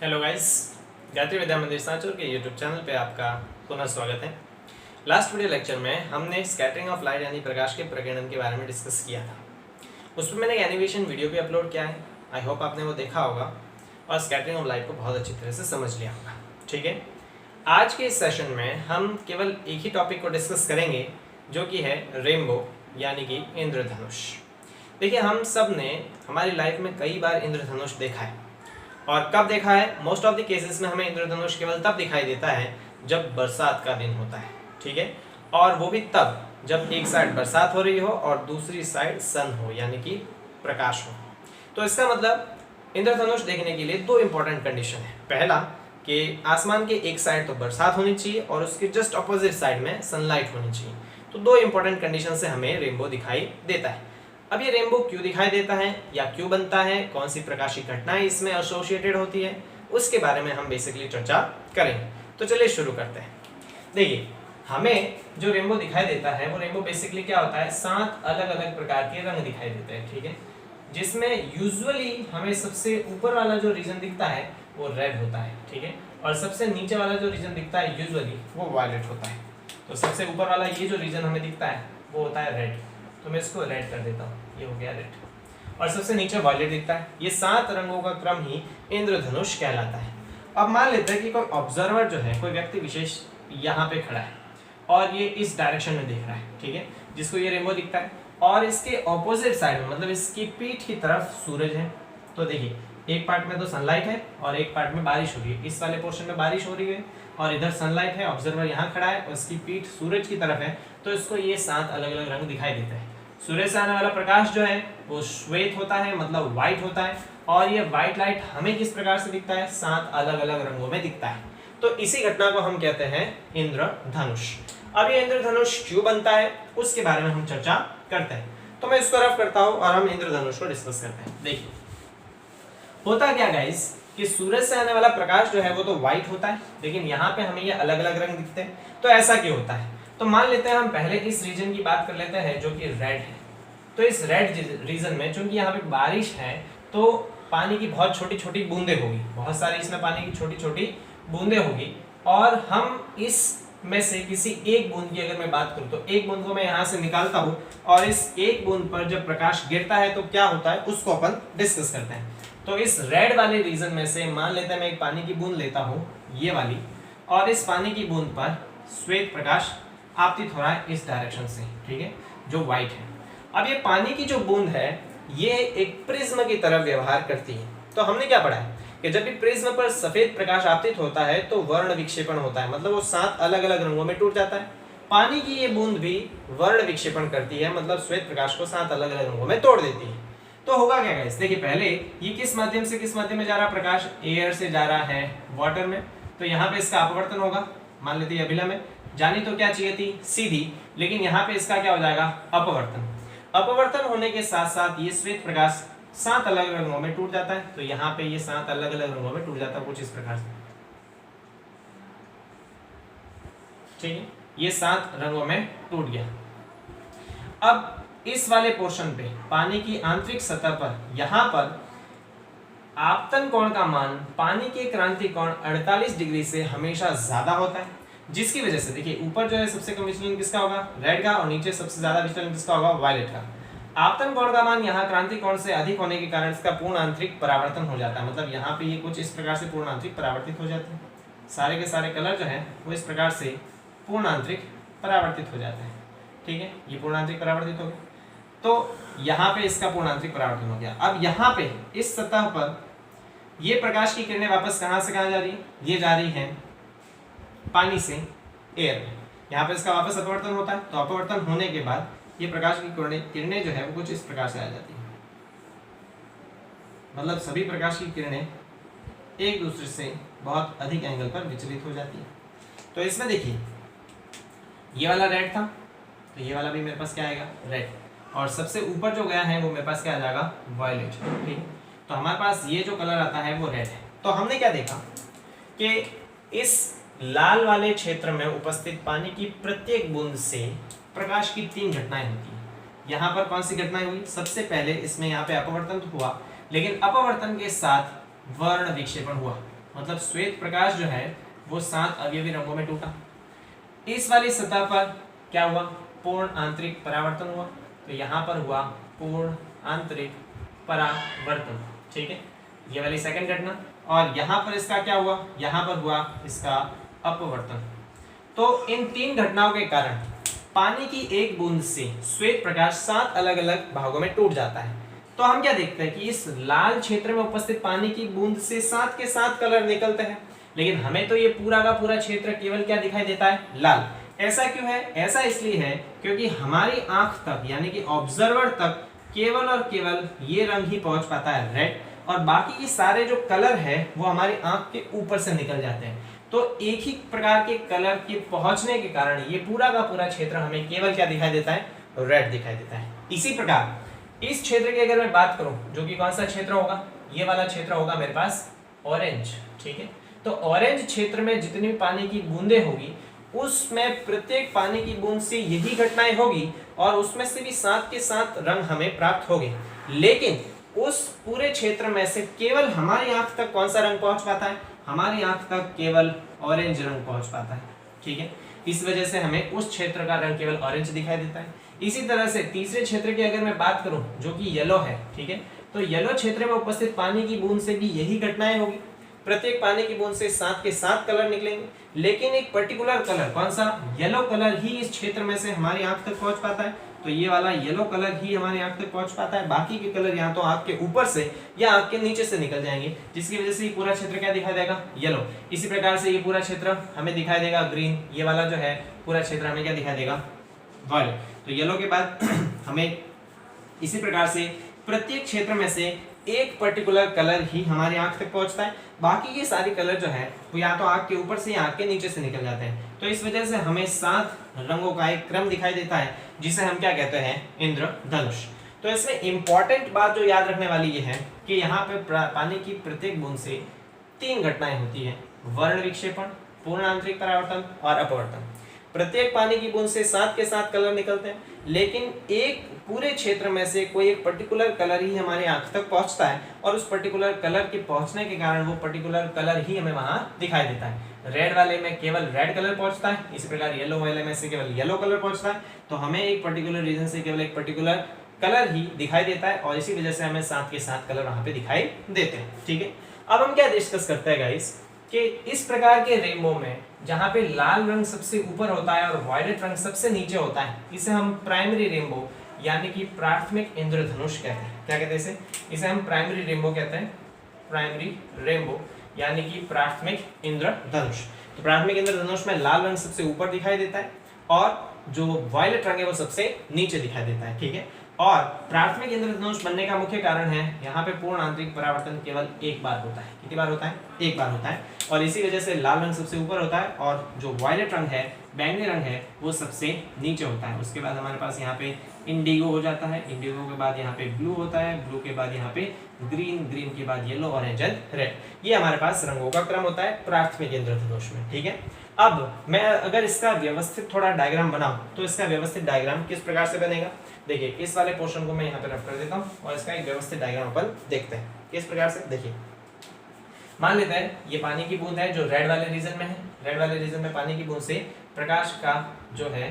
Hello guys, Gayatri विद्या मंदिर सांचौर के YouTube channel पे आपका पुनः स्वागत है। लास्ट वीडियो लेक्चर में हमने स्कैटरिंग ऑफ लाइट यानी प्रकाश के प्रकीर्णन के बारे में डिस्कस किया था। उस पर मैंने एक एनिमेशन वीडियो भी अपलोड किया है। आई होप आपने वो देखा होगा और स्कैटरिंग ऑफ लाइट को बहुत अच्छी तरह से समझ लिया होगा। ठीक है, आज के इस सेशन में हम केवल एक ही टॉपिक को डिस्कस करेंगे जो कि है रेनबो यानी कि इंद्रधनुष। देखिए, हम सब ने हमारी लाइफ में कई बार इंद्रधनुष देखा है। और कब देखा है? मोस्ट ऑफ द केसेस में हमें इंद्रधनुष केवल तब दिखाई देता है जब बरसात का दिन होता है। ठीक है, और वो भी तब जब एक साइड बरसात हो रही हो और दूसरी साइड सन हो यानी कि प्रकाश हो। तो इसका मतलब इंद्रधनुष देखने के लिए दो इंपॉर्टेंट कंडीशन है। पहला कि आसमान के एक साइड तो बरसात होनी चाहिए और उसके जस्ट अपोजिट साइड में सनलाइट होनी चाहिए। तो दो इंपॉर्टेंट कंडीशन से हमें रेनबो दिखाई देता है। अब ये रेनबो क्यों दिखाई देता है या क्यों बनता है, कौन सी प्रकाशीय घटनाएं इसमें एसोसिएटेड होती है, उसके बारे में हम बेसिकली चर्चा करेंगे। तो चलिए शुरू करते हैं। देखिए, हमें जो रेनबो दिखाई देता है वो रेनबो बेसिकली क्या होता है, 7 अलग अलग प्रकार के रंग दिखाई देते हैं। ठीक है, जिसमें यूजुअली हमें सबसे ऊपर वाला जो रीजन दिखता है वो रेड होता है। ठीक है, और सबसे नीचे वाला जो रीजन दिखता है यूजुअली वो वायलेट होता है। तो सबसे ऊपर वाला ये जो रीजन हमें दिखता है वो होता है रेड, तो मैं इसको रेड कर देता हूँ, ये हो गया रेड। और सबसे नीचे वायलेट दिखता है। ये 7 रंगों का क्रम ही इंद्रधनुष कहलाता है। अब मान लेते हैं कि कोई ऑब्जर्वर जो है, कोई व्यक्ति विशेष यहाँ पे खड़ा है और ये इस डायरेक्शन में देख रहा है। ठीक है, जिसको ये रेनबो दिखता है और इसके ऑपोजिट साइड में मतलब इसकी पीठ की तरफ सूरज है। तो देखिए, एक पार्ट में तो सनलाइट है और एक पार्ट में बारिश हो रही है। इस वाले पोर्शन में बारिश हो रही है और इधर सनलाइट है, ऑब्जर्वर यहाँ खड़ा है और उसकी पीठ सूरज की तरफ है। तो इसको ये 7 अलग अलग रंग दिखाई देते हैं। सूर्य से आने वाला प्रकाश जो है वो श्वेत होता है, मतलब व्हाइट होता है। और ये व्हाइट लाइट हमें किस प्रकार से दिखता है? 7 अलग अलग रंगों में दिखता है। तो इसी घटना को हम कहते हैं इंद्रधनुष। अब ये इंद्रधनुष क्यों बनता है उसके बारे में हम चर्चा करते हैं। तो मैं इसको रफ करता हूं और हम इंद्रधनुष को डिस्कस करते हैं। देखिए, होता क्या गाइस कि सूरज से आने वाला प्रकाश जो है वो तो व्हाइट होता है, लेकिन यहाँ पे हमें ये अलग अलग रंग दिखते हैं। तो ऐसा क्यों होता है? तो मान लेते हैं हम पहले इस रीजन की बात कर लेते हैं जो कि रेड है। तो इस रेड रीजन में चूंकि यहाँ पे बारिश है तो पानी की बहुत छोटी छोटी बूंदे होगी, बहुत सारी इसमें पानी की छोटी छोटी बूंदे होगी। और हम इस में से किसी एक बूंद की अगर मैं बात करूं तो एक बूंद को मैं यहाँ से निकालता हूं और इस एक बूंद पर जब प्रकाश गिरता है तो क्या होता है उसको अपन डिस्कस करते हैं। तो इस रेड वाले रीजन में से मान लेते हैं मैं एक पानी की बूंद लेता हूं, ये वाली, और इस पानी की बूंद पर श्वेत प्रकाश आपतित हो रहा है इस डायरेक्शन से। ठीक है, जो व्हाइट है। अब ये पानी की जो बूंद है ये एक प्रिज्म की तरह व्यवहार करती है। तो हमने क्या पढ़ा है कि जब भी प्रिज्म पर सफेद प्रकाश आपतित होता है तो वर्ण विक्षेपण होता है, मतलब वो 7 अलग अलग रंगों में टूट जाता है। पानी की ये बूंद भी वर्ण विक्षेपण करती है, मतलब श्वेत प्रकाश को 7 अलग अलग रंगों में तोड़ देती है। तो होगा क्या गाइस? देखिए, पहले ये किस माध्यम से किस माध्यम में जा रहा प्रकाश? एयर से जा रहा है वाटर में। तो यहाँ पे इसका अपवर्तन होगा, मान लेते हैं अभिलंब में जानी तो क्या चाहिए थी? सीधी, लेकिन यहाँ पे इसका क्या हो जाएगा? अपवर्तन। अपवर्तन होने के साथ साथ ये श्वेत प्रकाश 7 अलग रंगों में टूट जाता है। तो यहाँ पे ये 7 अलग अलग रंगों में टूट जाता है कुछ इस प्रकार से। ठीक है, ये 7 रंगों में टूट गया। अब इस वाले पोर्शन पे पानी की आंतरिक सतह पर यहाँ पर आपतन कोण का मान पानी के क्रांति कोण 48 डिग्री से हमेशा ज्यादा होता है, जिसकी वजह से देखिए ऊपर जो है सबसे कम विचलन किसका होगा? रेड का, और नीचे सबसे ज्यादा विचलन किसका होगा? वायलेट का। आपतन कोण का मान यहाँ क्रांति कोण से अधिक होने के कारण इसका पूर्ण आंतरिक परावर्तन हो जाता है, मतलब यहाँ पे ये कुछ इस प्रकार से पूर्ण आंतरिक परावर्तित हो जाते हैं। सारे के सारे कलर जो है वो इस प्रकार से पूर्ण आंतरिक परावर्तित हो जाते हैं। ठीक है, ये पूर्ण आंतरिक परावर्तित हो गए। तो यहाँ पे इसका पूर्ण आंतरिक परावर्तन हो गया। अब यहाँ पे इस सतह पर ये प्रकाश की किरणें वापस कहाँ से कहाँ जा रही है? ये जा रही है पानी से एयर में। यहाँ पे इसका वापस अपवर्तन होता है। तो अपवर्तन होने के बाद ये प्रकाश की किरणें जो है वो कुछ इस प्रकार से आ जाती है, मतलब सभी प्रकाश की किरणें एक दूसरे से बहुत अधिक एंगल पर विचलित हो जाती है। तो इसमें देखिए, ये वाला रेड था तो ये वाला भी मेरे पास क्या आएगा? रेड। और सबसे ऊपर जो गया है वो मेरे पास क्या आ जाएगा? वायलेट। ठीक, तो हमारे पास ये जो कलर आता है वो रेड है। तो हमने क्या देखा कि इस लाल वाले क्षेत्र में उपस्थित पानी की प्रत्येक बूंद से प्रकाश की 3 घटनाएं होती हैं। यहाँ पर कौन सी घटनाएं हुई? सबसे पहले इसमें यहाँ पे अपवर्तन तो हुआ, लेकिन अपवर्तन के साथ वर्ण विक्षेपण हुआ। मतलब श्वेत प्रकाश जो है वो 7 अवयवी रंगों में टूटा। इस वाली सतह पर क्या हुआ, पूर्ण आंतरिक परावर्तन हुआ, तो यहाँ पर हुआ पूर्ण आंतरिक परावर्तन, ठीक है, ये वाली सेकंड घटना। और यहाँ पर इसका क्या हुआ, यहाँ पर हुआ इसका अपवर्तन। तो इन 3 घटनाओं के कारण पानी की एक बूंद से श्वेत प्रकाश 7 अलग अलग भागों में टूट जाता है। तो हम क्या देखते हैं कि इस लाल क्षेत्र में उपस्थित पानी की बूंद से 7 के 7 कलर निकलते हैं, लेकिन हमें तो ये पूरा का पूरा क्षेत्र केवल क्या दिखाई देता है, लाल। ऐसा क्यों है, ऐसा इसलिए है क्योंकि हमारी आंख तक यानी कि ऑब्जर्वर तक केवल और केवल ये रंग ही पहुंच पाता है रेड, और बाकी के सारे जो कलर है वो हमारी आंख के ऊपर से निकल जाते हैं। तो एक ही प्रकार के कलर के पहुंचने के कारण ये पूरा का पूरा क्षेत्र हमें केवल क्या दिखाई देता है, रेड दिखाई देता है। इसी प्रकार इस क्षेत्र की अगर मैं बात करूं, जो कि कौन सा क्षेत्र होगा, ये वाला क्षेत्र होगा मेरे पास ऑरेंज, ठीक है। तो ऑरेंज क्षेत्र में जितनी पानी की बूंदें होगी उसमें प्रत्येक पानी की बूंद से यही घटनाएं होगी और उसमें से भी 7 के 7 रंग हमें प्राप्त होंगे। लेकिन उस पूरे क्षेत्र में से केवल हमारी आंख तक कौन सा रंग पहुंच पाता है, हमारी आंख तक केवल ऑरेंज रंग पहुंच पाता है, ठीक है। इस वजह से हमें उस क्षेत्र का रंग केवल ऑरेंज दिखाई देता है। इसी तरह से तीसरे क्षेत्र की अगर मैं बात करूं जो कि येलो है, ठीक है, तो येलो क्षेत्र में उपस्थित पानी की बूंद से भी यही घटनाएं होगी। प्रत्येक पानी की बूंद से 7 के 7 कलर निकलेंगे, लेकिन एक पर्टिकुलर कलर कौन सा, येलो कलर ही इस क्षेत्र में से हमारी आंख तक पहुंच पाता है। तो ये वाला येलो कलर ही हमारी आंख तक पहुंच पाता है, बाकी के कलर या तो आंख के ऊपर से या आंख के नीचे से निकल जाएंगे, जिसकी वजह से ये पूरा क्षेत्र क्या दिखाई देगा, येलो। इसी प्रकार से ये पूरा क्षेत्र हमें दिखाई देगा ग्रीन, ये वाला जो है पूरा क्षेत्र हमें क्या दिखाई देगा, वायलेट। तो येलो के बाद हमें इसी प्रकार से प्रत्येक क्षेत्र में से एक पर्टिकुलर कलर ही हमारी आंख तक पहुंचता है, बाकी के सारे कलर जो है वो या तो आंख के ऊपर से या आंख के नीचे से निकल जाते हैं। तो इस वजह से हमें 7 रंगों का एक क्रम दिखाई देता है जिसे हम क्या कहते हैं, इंद्रधनुष। तो इसमें इंपॉर्टेंट बात जो याद रखने वाली ये है कि यहाँ पे पानी की प्रत्येक बूंद से 3 घटनाएं होती है, वर्ण विक्षेपण, पूर्ण आंतरिक परावर्तन और अपवर्तन। प्रत्येक पानी की बूंद से 7 के 7 कलर निकलते हैं, लेकिन एक पूरे क्षेत्र में से कोई एक पर्टिकुलर कलर ही हमारे आंख तक पहुंचता है और उस पर्टिकुलर कलर के पहुंचने के कारण वो पर्टिकुलर कलर ही हमें वहां दिखाई देता है। रेड वाले में केवल रेड कलर पहुंचता है, इसी प्रकार येलो वाले में से केवल येलो कलर पहुंचता है। तो हमें एक पर्टिकुलर रीजन से केवल एक पर्टिकुलर कलर ही दिखाई देता है और इसी वजह से हमें 7 के 7 कलर वहां पे दिखाई देते हैं, ठीक है। अब हम क्या डिस्कस करते हैं गाइस कि इस प्रकार के रेनबो में जहाँ पे लाल रंग सबसे ऊपर होता है और वायलेट रंग सबसे नीचे होता है, इसे हम प्राइमरी रेनबो यानी कि प्राथमिक इंद्रधनुष कहते हैं। क्या कहते हैं इसे हम प्राइमरी रेनबो कहते हैं, प्राइमरी रेनबो यानी कि प्राथमिक इंद्रधनुष। तो प्राथमिक इंद्रधनुष में लाल रंग सबसे ऊपर दिखाई देता है और जो वायलेट रंग है वो सबसे नीचे दिखाई देता है, ठीक है। और प्राथमिक इंद्रधनुष बनने का मुख्य कारण है यहाँ पे पूर्ण आंतरिक परावर्तन केवल एक बार होता है। कितनी बार होता है, एक बार होता है, और इसी वजह से लाल रंग सबसे ऊपर होता है और जो वायलेट रंग है, बैंगनी रंग है, वो सबसे नीचे होता है। उसके बाद हमारे पास यहाँ पे इंडिगो हो जाता है, इंडिगो के बाद यहाँ पे ब्लू होता है, ब्लू के बाद यहाँ पे ग्रीन, ग्रीन के बाद येलो, ऑरेंज एंड रेड। ये हमारे पास रंगों का क्रम होता है प्राथमिक इंद्रधनुष में, ठीक है। अब मैं अगर इसका व्यवस्थित थोड़ा डायग्राम बनाऊं तो इसका व्यवस्थित डायग्राम किस प्रकार से बनेगा, देखिए इस वाले पोर्शन को मैं यहाँ पे रख कर देता हूँ और इसका एक व्यवस्थित डायग्राम अपन देखते हैं किस प्रकार से। देखिए मान लेते हैं ये पानी की बूंद है जो रेड वाले रीजन में है, रेड वाले रीजन में पानी की बूंद से प्रकाश का जो है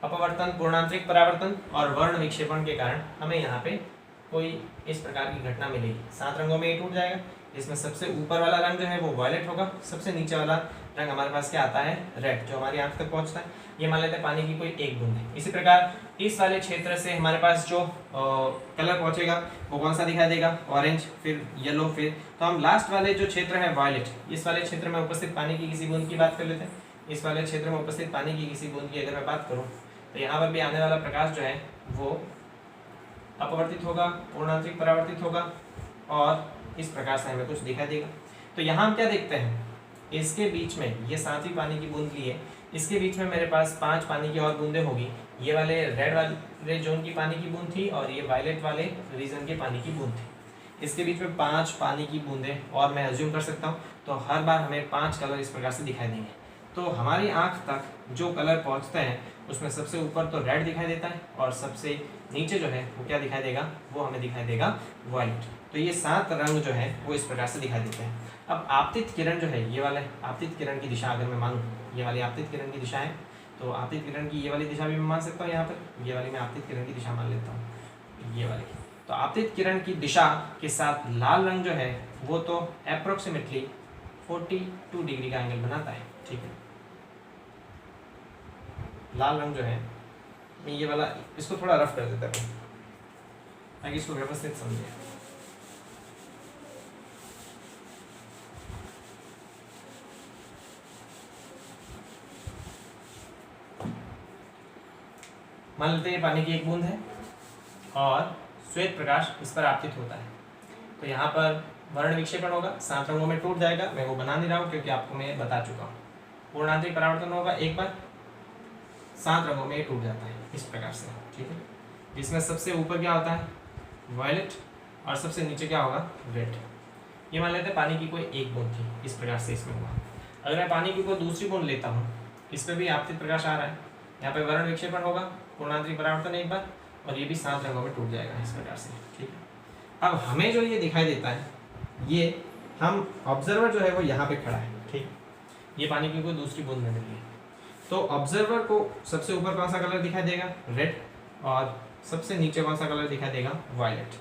अपवर्तन, पूर्णांतरिक परावर्तन और वर्ण विक्षेपण के कारण हमें यहाँ पे कोई इस प्रकार की घटना मिलेगी। 7 रंगों में ये टूट जाएगा, इसमें सबसे ऊपर वाला रंग जो है वो वायलेट होगा, सबसे नीचे वाला रंग हमारे पास क्या आता है, रेड, जो हमारी आंख तक पहुंचता है। ये मान लेते हैं पानी की कोई एक बूंद है। इसी प्रकार इस वाले क्षेत्र से हमारे पास जो कलर पहुंचेगा वो कौन सा दिखाई देगा, ऑरेंज, फिर येलो, फिर तो हम लास्ट वाले जो क्षेत्र है वायलेट, इस वाले क्षेत्र में उपस्थित पानी की किसी बूंद की बात कर लेते हैं। इस वाले क्षेत्र में उपस्थित पानी की किसी बूंद की अगर मैं बात करूँ तो यहाँ पर भी आने वाला प्रकाश जो है वो अपवर्तित होगा, पूर्णांतरिक परावर्तित होगा और इस प्रकार से हमें कुछ दिखाई देगा। तो यहाँ हम क्या देखते हैं, इसके बीच में ये 7वीं पानी की बूंद ली है, इसके बीच में मेरे पास 5 पानी की और बूंदें होगी। ये वाले रेड वाले जोन की पानी की बूंद थी और ये वायलेट वाले रीजन के पानी की बूंद थी। इसके बीच में 5 पानी की बूंदें और मैं अज्यूम कर सकता हूँ, तो हर बार हमें 5 कलर इस प्रकार से दिखाई देंगे। तो हमारी आंख तक जो कलर पहुंचते हैं उसमें सबसे ऊपर तो रेड दिखाई देता है और सबसे नीचे जो है वो क्या दिखाई देगा, वो हमें दिखाई देगा वाइट। तो ये 7 रंग जो है वो इस प्रकार से दिखाई देते हैं। अब आपतित किरण जो है, ये वाला आपतित किरण की दिशा अगर मैं मानूँ, ये वाली आपतित किरण की दिशा है, तो आपतित किरण की ये वाली दिशा भी मैं मान सकता हूँ। यहाँ पर ये वाली मैं आपतित किरण की दिशा मान लेता हूँ, ये वाली। तो आपतित किरण की दिशा के साथ लाल रंग जो है वो तो अप्रोक्सीमेटली 42 डिग्री का एंगल बनाता है, ठीक है। लाल रंग जो है, मैं ये वाला इसको थोड़ा रफ कर देता हूँ ताकि इसको व्यवस्थित समझे। मान लेते हैं पानी की एक बूंद है और श्वेत प्रकाश इस पर आपतित होता है, तो यहाँ पर वर्ण विक्षेपण होगा, 7 रंगों में टूट जाएगा। मैं वो बना नहीं रहा हूँ क्योंकि आपको मैं बता चुका हूँ। पूर्णांतरिक परावर्तन होगा, एक बार 7 रंगों में ये टूट जाता है इस प्रकार से, ठीक है। जिसमें सबसे ऊपर क्या होता है, वायलेट, और सबसे नीचे क्या होगा, रेड। ये मान लेते हैं पानी की कोई एक बूंद थी, इस प्रकार से इसमें हुआ। अगर मैं पानी की कोई दूसरी बूंद लेता हूँ, इस पर भी आपतित प्रकाश आ रहा है, यहाँ पे वर्ण विक्षेपण होगा, पूर्णांतरिक परावर्तन एक बार, और ये भी 7 रंगों में टूट जाएगा इस प्रकार से, ठीक है। अब हमें जो ये दिखाई देता है, ये हम ऑब्जर्वर जो है वो यहाँ पे खड़ा है, ठीक। ये पानी की कोई दूसरी बूंद में मिली है, तो ऑब्जर्वर को सबसे ऊपर कौन सा कलर दिखाई देगा, रेड, और सबसे नीचे कौन सा कलर दिखाई देगा, वायलेट।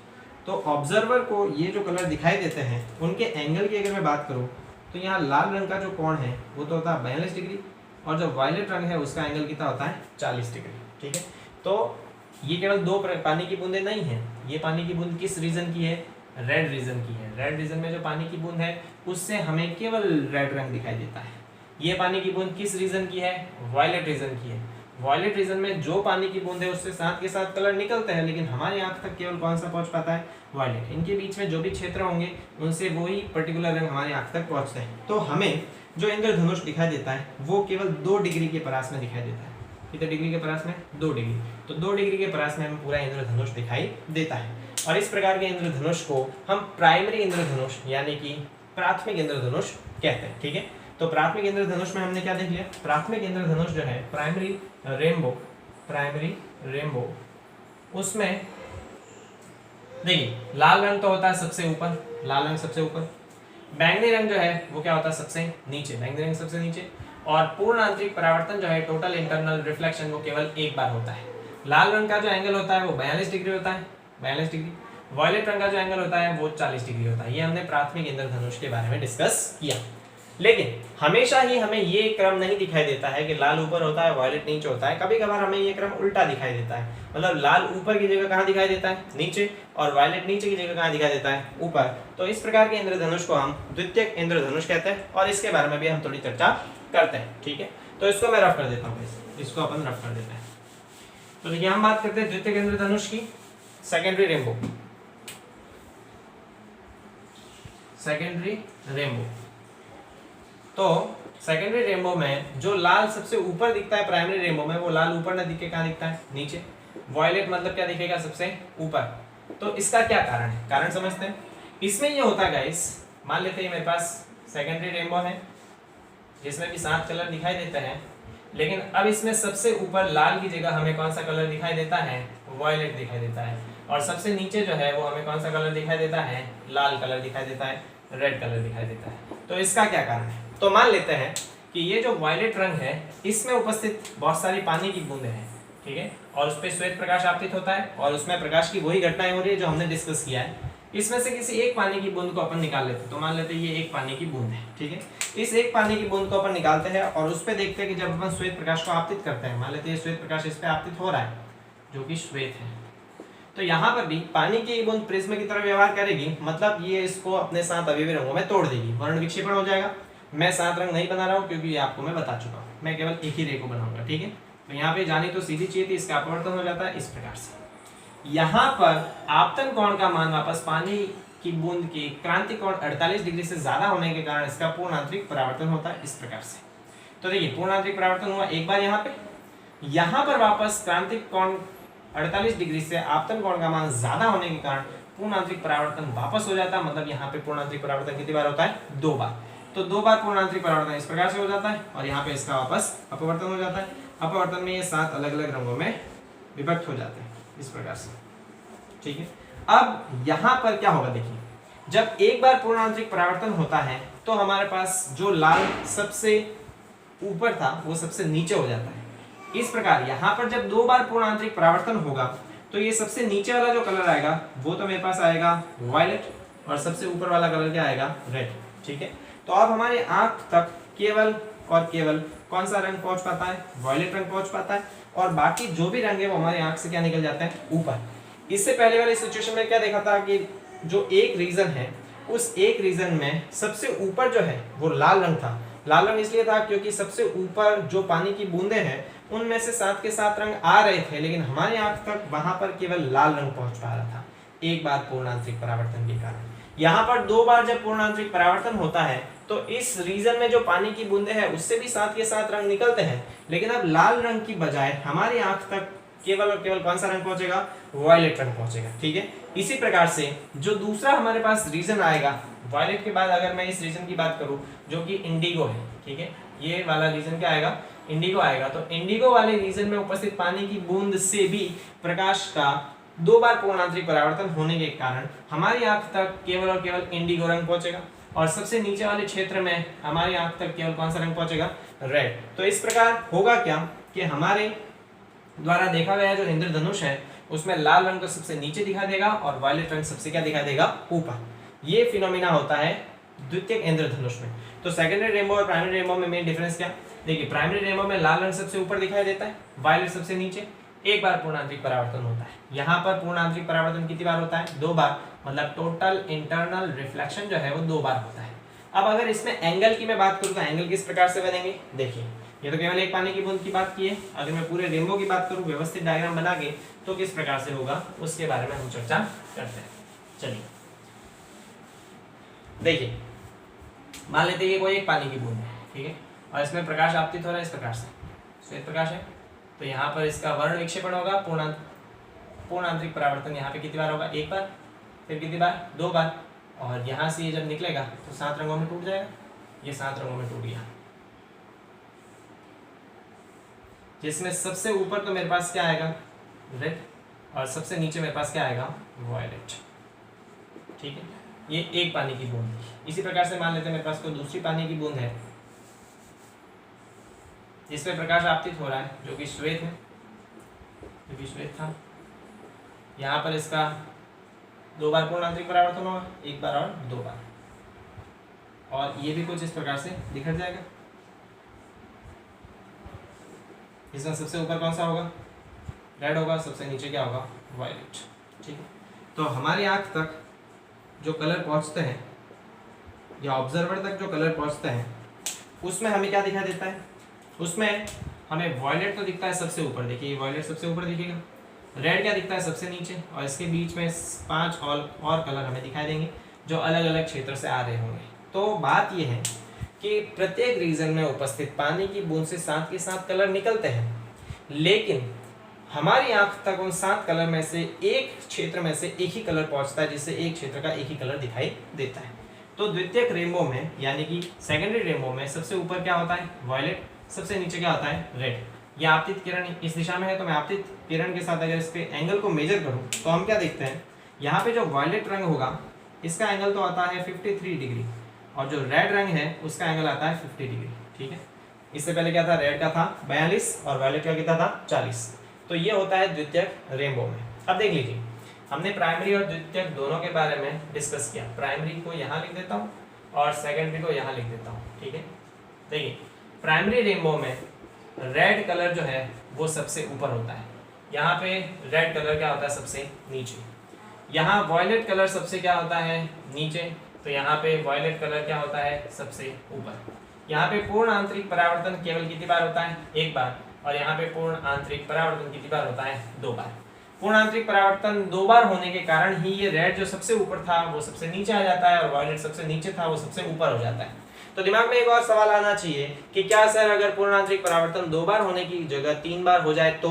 तो ऑब्जर्वर को ये जो कलर दिखाई देते हैं उनके एंगल की अगर मैं बात करूँ तो यहाँ लाल रंग का जो कोण है वो तो होता है 42 डिग्री, और जो वायलेट रंग है उसका एंगल कितना होता है, 40 डिग्री, ठीक है। तो ये केवल 2 पानी की बूंदें नहीं है, ये पानी की बूंद किस रीजन की है, रेड रीजन की है। रेड रीजन में जो पानी की बूंद है उससे हमें केवल रेड रंग दिखाई देता है। ये पानी की बूंद किस रीजन की है, वायलेट रीजन की है। वायलेट रीजन में जो पानी की बूंद है उससे साथ के साथ कलर निकलते हैं, लेकिन हमारी आंख तक केवल कौन सा पहुंच पाता है, वायलेट। इनके बीच में जो भी क्षेत्र होंगे उनसे वही पर्टिकुलर रंग हमारी आंख तक पहुंचते हैं। तो हमें जो इंद्रधनुष दिखाई देता है वो केवल 2 डिग्री के परास में दिखाई देता है। कितने डिग्री के परास में, 2 डिग्री। तो 2 डिग्री के परास में हमें पूरा इंद्रधनुष दिखाई देता है। और इस प्रकार के इंद्रधनुष को हम प्राइमरी इंद्रधनुष यानी कि प्राथमिक इंद्रधनुष कहते हैं, ठीक है। तो प्राथमिक इंद्रधनुष में हमने क्या देख लिया, प्राथमिक इंद्रधनुष जो है, प्राइमरी रेनबो, उसमें देखिए लाल रंग तो होता है सबसे ऊपर, लाल रंग सबसे ऊपर, बैंगनी रंग जो है वो क्या होता है, सबसे नीचे, बैंगनी रंग सबसे नीचे, और पूर्ण आंतरिक परावर्तन जो है, टोटल इंटरनल रिफ्लेक्शन, वो केवल एक बार होता है। लाल रंग का जो एंगल होता है वो 42 डिग्री होता है, 42 डिग्री। वॉयलेट रंग का जो एंगल होता है वो 40 डिग्री होता है। ये हमने प्राथमिक इंद्रधनुष के बारे में डिस्कस किया। लेकिन हमेशा ही हमें ये क्रम नहीं दिखाई देता है कि लाल ऊपर होता है वॉयलेट नीचे होता है। कभी कभार हमें ये क्रम उल्टा दिखाई देता है, मतलब लाल ऊपर की जगह कहाँ दिखाई देता है, नीचे, और वॉयलेट नीचे की जगह कहाँ दिखाई देता है, ऊपर। तो इस प्रकार के इंद्रधनुष को हम द्वितीयक इंद्रधनुष कहते हैं, और इसके बारे में भी हम थोड़ी चर्चा करते हैं, ठीक है। तो इसको मैं रफ कर देता हूँ, इसको अपन रफ कर देते हैं। तो देखिए हम बात करते हैं द्वितीयक इंद्रधनुष की, सेकेंडरी रेनबो। तो सेकेंडरी रेनबो में जो लाल सबसे ऊपर दिखता है प्राइमरी रेनबो में, वो लाल ऊपर ना दिखे, कहाँ दिखता है, नीचे। वॉयलेट मतलब क्या दिखेगा, सबसे ऊपर। तो इसका क्या कारण है, कारण समझते हैं। इसमें ये होता है गाइस, मान लेते हैं मेरे पास सेकेंडरी रेनबो है जिसमें भी 7 कलर दिखाई देते हैं, लेकिन अब इसमें सबसे ऊपर लाल की जगह हमें कौन सा कलर दिखाई देता है, वॉयलेट दिखाई देता है, और सबसे नीचे जो है वो हमें कौन सा कलर दिखाई देता है, लाल कलर दिखाई देता है, रेड कलर दिखाई देता है। तो इसका क्या कारण है, तो मान लेते हैं कि ये जो वायलेट रंग है इसमें उपस्थित बहुत सारी पानी की बूंदें हैं, ठीक है, और उस पर श्वेत प्रकाश आपतित होता है, और उसमें प्रकाश की वही घटनाएं हो रही है जो हमने डिस्कस किया है। इसमें से किसी एक पानी की बूंद को अपन निकाल लेते हैं, तो मान लेते हैं ये एक पानी की बूंद है, ठीक है। इस एक पानी की बूंद को अपन निकालते हैं और उस पर देखते हैं कि जब अपन श्वेत प्रकाश को आपतित करते हैं, मान लेते हैं श्वेत प्रकाश इस पे आपतित हो रहा है जो कि श्वेत है, तो यहाँ पर भी पानी की बूंद प्रिज्म की तरह व्यवहार करेगी, मतलब ये इसको अपने 7 अवयवी रंगों में तोड़ देगी, वर्ण विक्षेपण हो जाएगा। मैं 7 रंग नहीं बना रहा हूँ क्योंकि ये आपको मैं बता चुका हूँ, मैं केवल एक ही रे को बनाऊंगा, ठीक है। तो यहाँ पे जानी तो सीधी चाहिए थी, इसका अपवर्तन हो जाता है इस प्रकार से। यहाँ पर आपतन कोण का मान वापस पानी की बूंद की क्रांति कोण 48 डिग्री से ज्यादा होने के कारण इसका पूर्ण आंतरिक परावर्तन होता है इस प्रकार से। तो देखिए पूर्ण आंतरिक परावर्तन हुआ एक बार यहाँ पर वापस क्रांतिक कोण 48 डिग्री से आपतन कोण का मान ज्यादा होने के कारण पूर्ण आंतरिक परावर्तन वापस हो जाता है, मतलब यहाँ पे पूर्ण आंतरिक परावर्तन कितनी बार होता है, 2 बार। तो 2 बार पूर्ण आंतरिक परावर्तन इस प्रकार से हो जाता है और यहाँ पे इसका वापस अपवर्तन हो जाता है। अपवर्तन में ये 7 अलग अलग रंगों में विभक्त हो जाते हैं इस प्रकार से, ठीक है। अब यहाँ पर क्या होगा देखिए, जब एक बार पूर्ण आंतरिक परावर्तन होता है तो हमारे पास जो लाल सबसे ऊपर था वो सबसे नीचे हो जाता है। इस प्रकार यहाँ पर जब 2 बार पूर्ण आंतरिक परावर्तन होगा तो ये सबसे नीचे वाला जो कलर आएगा वो तो मेरे पास आएगा वायलेट और सबसे ऊपर वाला कलर क्या आएगा, रेड, ठीक है। तो अब हमारी आंख तक केवल और केवल कौन सा रंग पहुंच पाता है, वायलेट रंग पहुंच पाता है और बाकी जो भी रंग है वो हमारी आंख से क्या निकल जाते हैं, ऊपर। इससे पहले वाली सिचुएशन में क्या देखा था कि जो एक रीजन है उस एक रीजन में सबसे ऊपर जो है वो लाल रंग था। लाल रंग इसलिए था क्योंकि सबसे ऊपर जो पानी की बूंदे हैं उनमें से 7 के 7 रंग आ रहे थे, लेकिन हमारी आंख तक वहां पर केवल लाल रंग पहुंच पा रहा था एक बार पूर्ण आंतरिक परावर्तन के कारण। यहाँ पर 2 बार जब पूर्ण आंतरिक परावर्तन होता है तो इस रीजन में जो पानी की बूंदे हैं उससे भी 7 के 7 रंग निकलते हैं, लेकिन अब लाल रंग की बजाय हमारी आंख तक केवल और केवल कौन सा रंग पहुंचेगा, वायलेट रंग पहुंचेगा, ठीक है। इसी प्रकार से जो दूसरा हमारे पास रीजन आएगा वायलेट के बाद, अगर मैं इस रीजन की बात करूं जो कि इंडिगो है, ठीक है, ये वाला रीजन क्या आएगा, इंडिगो आएगा। तो इंडिगो वाले रीजन में उपस्थित पानी की बूंद से भी प्रकाश का 2 बार पूर्ण आंतरिक परावर्तन होने के कारण हमारी आंख तक केवल और केवल इंडिगो रंग पहुंचेगा और सबसे नीचे वाले क्षेत्र में हमारी आंख तक केवल कौन सा रंग पहुंचेगा, रेड। तो इस प्रकार होगा क्या कि हमारे द्वारा देखा गया जो इंद्रधनुष है उसमें लाल रंग तो सबसे नीचे दिखा देगा और वायलेट रंग सबसे क्या दिखा देगा, ऊपर। ये फिनोमिना होता है द्वितीयक इंद्रधनुष में। तो सेकेंडरी रेनबो और प्राइमरी रेनबो में मेन डिफरेंस क्या, देखिए प्राइमरी रेनबो में लाल रंग सबसे ऊपर दिखाई देता है, वायलेट सबसे नीचे। एक बार पूर्ण आंतरिक परावर्तन होता है। यहाँ पर पूर्ण आंतरिक परावर्तन कितनी बार होता है, 2 बार, मतलब टोटल इंटरनल रिफ्लेक्शन जो है वो 2 बार होता है। अब अगर इसमें एंगल की मैं बात करूँ तो एंगल किस प्रकार से बनेंगे, देखिए ये तो केवल एक पानी की बूंद की बात की है। अगर मैं पूरे रेनबो की बात करूँ व्यवस्थित डायग्राम बना के तो किस प्रकार से होगा उसके बारे में हम चर्चा करते हैं। चलिए देखिए, मान लेते हैं कोई एक पानी की बूंद है, ठीक है, और इसमें प्रकाश आपतित हो रहा है इस प्रकार से, श्वेत प्रकाश है। तो यहाँ पर इसका वर्ण विक्षेपण होगा, पूर्ण आंतरिक परावर्तन यहाँ पे कितनी बार होगा, 1 बार, फिर कितनी बार, 2 बार, और यहाँ से ये जब निकलेगा तो 7 रंगों में टूट जाएगा। ये 7 रंगों में टूट गया, जिसमें सबसे ऊपर तो मेरे पास क्या आएगा, रेड, और सबसे नीचे मेरे पास क्या आएगा, वायलेट, ठीक है। ये एक पानी की बूंद। इसी प्रकार से मान लेते हैं मेरे पास कोई दूसरी पानी की बूंद है जिसमें प्रकाश आपतित हो रहा है जो कि श्वेत है, जो कि श्वेत था। यहाँ पर इसका 2 बार पूर्ण आंतरिक परावर्तन होगा, 1 बार और 2 बार, और ये भी कुछ इस प्रकार से दिखट जाएगा। इसमें सबसे ऊपर कौन सा होगा, रेड होगा, सबसे नीचे क्या होगा, वायलेट, ठीक है। तो हमारी आंख तक जो कलर पहुंचते हैं या ऑब्जर्वर तक जो कलर पहुंचते हैं उसमें हमें क्या दिखाई देता है, उसमें हमें वायलेट तो दिखता है सबसे ऊपर, देखिए वायलेट सबसे ऊपर दिखेगा, रेड क्या दिखता है सबसे नीचे, और इसके बीच में 5 और कलर हमें दिखाई देंगे जो अलग अलग क्षेत्र से आ रहे होंगे। तो बात यह है कि प्रत्येक रीजन में उपस्थित पानी की बूंद से 7 के 7 कलर निकलते हैं, लेकिन हमारी आंख तक उन 7 कलर में से एक क्षेत्र में से एक ही कलर पहुंचता है, जिससे एक क्षेत्र का एक ही कलर दिखाई देता है। तो द्वितीयक रेनबो में यानी कि सेकेंडरी रेनबो में सबसे ऊपर क्या होता है, वायलेट, सबसे नीचे क्या होता है, रेड। ये आपतित किरण इस दिशा में है, तो मैं आपतित किरण के साथ अगर इस पे एंगल को मेजर करूं तो हम क्या देखते हैं, यहाँ पे जो वायलेट रंग होगा इसका एंगल तो आता है 53 डिग्री, और जो रेड रंग है उसका एंगल आता है 50 डिग्री, ठीक है। इससे पहले क्या था, रेड का था 42 और वायलेट का कितना था, 40। तो ये होता है द्वितीयक रेनबो में। अब देख लीजिए, हमने प्राइमरी और द्वितीयक दोनों के बारे में डिस्कस किया। प्राइमरी को यहाँ लिख देता हूँ और सेकेंडरी को यहाँ लिख देता हूँ, ठीक है। देखिए प्राइमरी रेनबो में रेड कलर जो है वो सबसे ऊपर होता है, यहाँ पे रेड कलर क्या होता है सबसे नीचे, यहाँ वायलेट कलर सबसे क्या होता है नीचे, तो यहाँ पे वायलेट कलर क्या होता है सबसे ऊपर। यहाँ पे पूर्ण आंतरिक परावर्तन केवल कितनी बार होता है, 1 बार, और यहाँ पे पूर्ण आंतरिक परावर्तन कितनी बार होता है, 2 बार। पूर्ण आंतरिक परावर्तन 2 बार होने के कारण ही ये रेड जो सबसे ऊपर था वो सबसे नीचे आ जाता है, और वायलेट सबसे नीचे था वो सबसे ऊपर हो जाता है। तो दिमाग में एक और सवाल आना चाहिए कि क्या सर अगर पूर्ण आंतरिक परावर्तन 2 बार होने की जगह 3 बार हो जाए तो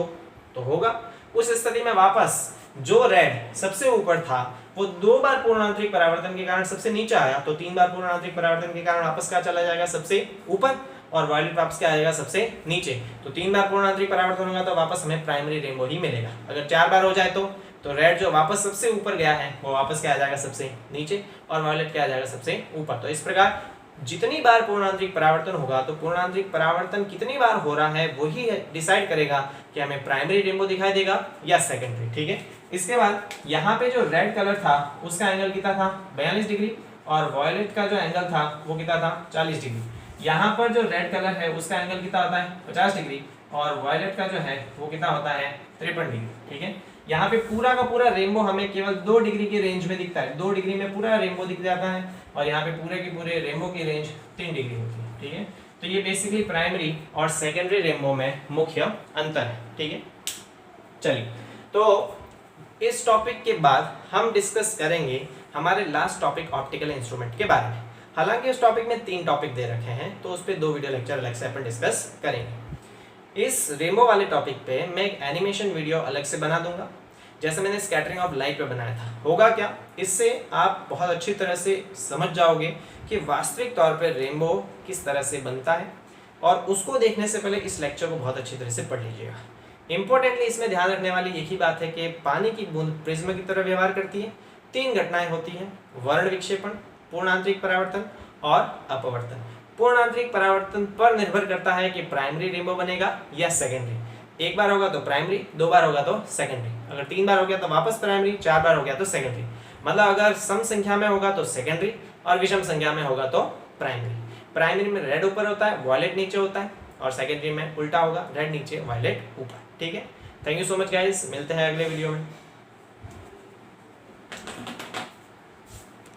होगा। उस स्थिति में वापस जो रेड सबसे ऊपर था वो 2 बार पूर्ण आंतरिक परावर्तन के कारण सबसे नीचे आया तो 3 बार पूर्ण आंतरिक परावर्तन के कारण वापस क्या चला जाएगा सबसे ऊपर, और वायलेट वापस क्या आएगा सबसे नीचे। तो 3 बार पूर्ण आंतरिक परावर्तन होगा तो वापस हमें प्राइमरी रेनबो ही मिलेगा। अगर 4 बार हो जाए तो रेड जो वापस सबसे ऊपर गया है वो वापस क्या आ जाएगा सबसे नीचे, और वायलेट क्या आ जाएगा सबसे ऊपर। तो इस प्रकार जितनी बार पूर्ण आंतरिक परावर्तन होगा तो पूर्ण आंतरिक परावर्तन कितनी बार हो रहा है वही डिसाइड करेगा कि हमें प्राइमरी रेनबो दिखाई देगा या सेकेंडरी। ठीक है, इसके बाद यहाँ पे जो रेड कलर था उसका एंगल कितना था 42 डिग्री, और वॉयलेट का जो एंगल था वो कितना था 40 डिग्री। यहाँ पर जो रेड कलर है उसका एंगल कितना होता है 50 डिग्री, और वॉयलेट का जो है वो कितना होता है 53 डिग्री। ठीक है, यहाँ पे पूरा का पूरा रेनबो हमें केवल 2 डिग्री के रेंज में दिखता है, 2 डिग्री में पूरा रेनबो दिख जाता है, और यहाँ पे पूरे के पूरे रेनबो की रेंज 3 डिग्री होती है। ठीक है, तो ये बेसिकली प्राइमरी और सेकेंडरी रेनबो में मुख्य अंतर है। ठीक है, चलिए तो इस टॉपिक के बाद हम डिस्कस करेंगे हमारे लास्ट टॉपिक ऑप्टिकल इंस्ट्रूमेंट के बारे में। हालांकि इस टॉपिक में 3 टॉपिक दे रखे हैं तो उस पर 2 वीडियो लेक्चर अलग से अपन डिस्कस करेंगे। इस रेनबो वाले टॉपिक पे मैं एक एनिमेशन वीडियो अलग से बना दूंगा, जैसे मैंने स्कैटरिंग ऑफ लाइट पे बनाया था। होगा क्या, इससे आप बहुत अच्छी तरह से समझ जाओगे कि वास्तविक तौर पे रेनबो किस तरह से बनता है, और उसको देखने से पहले इस लेक्चर को बहुत अच्छी तरह से पढ़ लीजिएगा। इंपॉर्टेंटली इसमें ध्यान रखने वाली एक ही बात है कि पानी की बूंद प्रिज्म की तरह व्यवहार करती है। 3 घटनाएं होती हैं, वर्ण विक्षेपण, पूर्ण आंतरिक परावर्तन और अपवर्तन। पूर्ण आंतरिक परावर्तन पर निर्भर करता है कि प्राइमरी रेनबो बनेगा या सेकेंडरी। 1 बार होगा तो प्राइमरी, 2 बार होगा तो सेकेंडरी, अगर 3 बार हो गया तो वापस प्राइमरी, 4 बार हो गया तो सेकेंडरी। मतलब अगर सम संख्या में होगा तो सेकेंडरी और विषम संख्या में होगा तो प्राइमरी। प्राइमरी में रेड ऊपर होता है, वॉयलेट नीचे होता है, और सेकेंडरी में उल्टा होगा, रेड नीचे वॉयलेट ऊपर। ठीक है, thank you so much guys, मिलते हैं अगले वीडियो में।